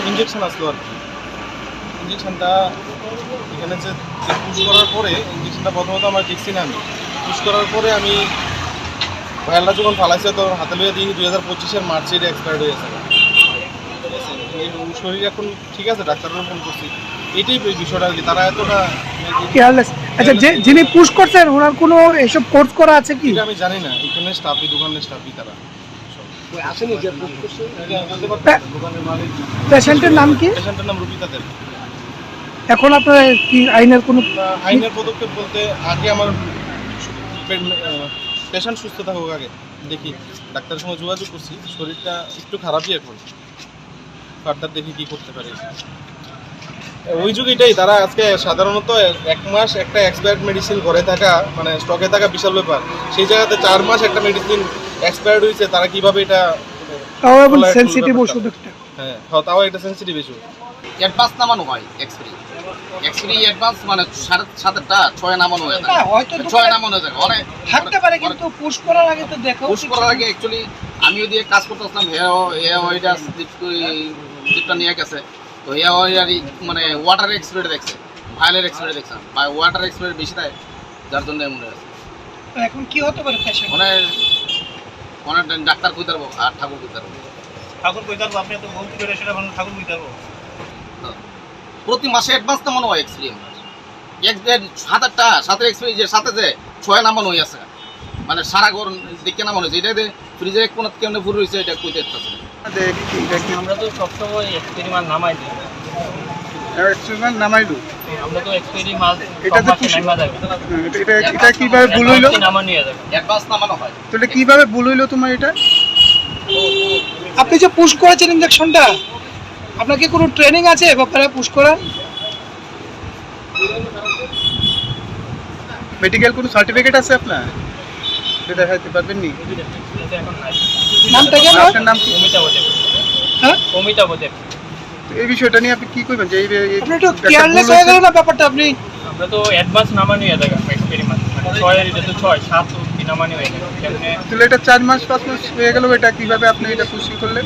Injection আসলো আর কি। ইঞ্জেকশনটা এখানে যে পুশ করার পরে ইঞ্জেকশনটা প্রথমত আমার দেখছি না, আমি পুশ করার পরে আমি ভাইয়ালটা যখন ফালাইছে তো হাতে লইয়া দিই 2025-এর মার্চে এটা এক্সপায়ার্ড হয়ে গেছে। শরীর এখন ঠিক আছে, ডাক্তাররা ফোন করছি, এটাই বিষয়টা আর কি। তারা এতটা কেয়ারলেস। আচ্ছা, যিনি পুশ করছেন ওনার কোনো এসব কোর্স করা আছে কি? এটা আমি জানি না, এখানে স্টাফই, দোকানের স্টাফই তারা আসেনি যে বুক করছে। দোকানের মালিক। পেশেন্টের নাম কি? পেশেন্টের নাম রুপিতাদের। এখন আপনার কি আইনের কোনো আইনের পদক্ষেপ বলতে আগে আমার পেশেন্ট সুস্থ থাকুক, আগে দেখি ডাক্তারের সঙ্গে যোগাযোগ করছি, শরীরটা একটু খারাপই এখন, ফার্দার দেখি কি করতে পারি। ওই যুগ এটাই, তারা আজকে সাধারণত 1 মাস একটা এক্সপায়ার্ড মেডিসিন ঘরে থাকা মানে স্টকে থাকা বিশাল ব্যাপার, সেই জায়গাতে 4 মাস একটা মেডিসিন এক্সপায়ার্ড হয়েছে, তারা কিভাবে এটা তাও সেনসিটিভ ওষুধ একটা। হ্যাঁ তাও একটা সেন্সিটিভ ইস্যু। অ্যাডভান্স নামানো হয় এক্সপেরি অ্যাডভান্স মানে 7.5টা 6 নামানো হয়ে যায়, হয়তো 6 নামানো হয়ে যায় অনেক থাকতে পারে, কিন্তু পুশ করার আগে তো দেখো পুশ করার আগে অ্যাকচুয়ালি আমি ওই দিয়ে কাজ করতেছিলাম, ওইটা জিপটা নিয়ে গেছে, তো ওই মানে ওয়াটার এক্সপায়ারি দেখছে, ভাইলের এক্সপায়ারি দেখছে, বা ওয়াটার এক্সপায়ারি বেশি দেয়, যার জন্য এমন হয়েছে। এখন কি হতে পারে পেশেন্ট? অনেক ডাক্তার কই পারবো আর ঠাকুর কই পারবো। ঠাকুর কই পারবো, আপনি তো বলতে পেরে সেটা বলেন, ঠাকুর কই পারবো। প্রতি মাসে অ্যাডভান্স নামানো হয় এক্সপিরিয়েন্স, 7-8টা এক্সপিরিয়েন্স যে সাথে যে 6 নামানো হয়ে আছে, মানে সারা ঘর দেখে নামানো হয়েছে, এটা ফ্রিজের এক কোণা কেমনে ফুল রয়েছে এটা কইতে পারতেছে। আমরা তো সবসময় এক্সপেরিমেন্ট নামাই দিই, এক্সপেরিমেন্ট নামাইলো। আমরা তো এক্সপেরিমেন্ট এটা তো নামা যাবে, এটা কিভাবে ভুল হইলো? নামা নিয়ে যাবে, অ্যাডভান্স নামানো হয়। তাহলে কিভাবে ভুল হইলো তোমার এটা? আপনি যে পুশ করেছেন ইনজেকশনটা, আপনার কি কোনো ট্রেনিং আছে ব্যাপারে পুশ করার? মেডিকেল কোনো সার্টিফিকেট আছে আপনার? এটা দেখাইতে পারবেন নি? এটা এখন নাই। নামটা কি আপনার নাম কি? অমিতা বদেব। হ্যাঁ, অমিতা বদেব। তো এই বিষয়টা নিয়ে আপনি কি করবেন যে আপনি একটু কেয়ারলেস হয়ে গেলেন না ব্যাপারটা। আপনি আমরা তো অ্যাডভান্স নামা নিয়ে যাবে এক্সপেরিমেন্ট, মানে 6 এটা তো 6-7 নামা নিয়ে যাবে, কেমনে তাহলে এটা 4 মাস 5 মাস হয়ে গেল, এটা কিভাবে আপনি এটা পুষ্টি করলেন?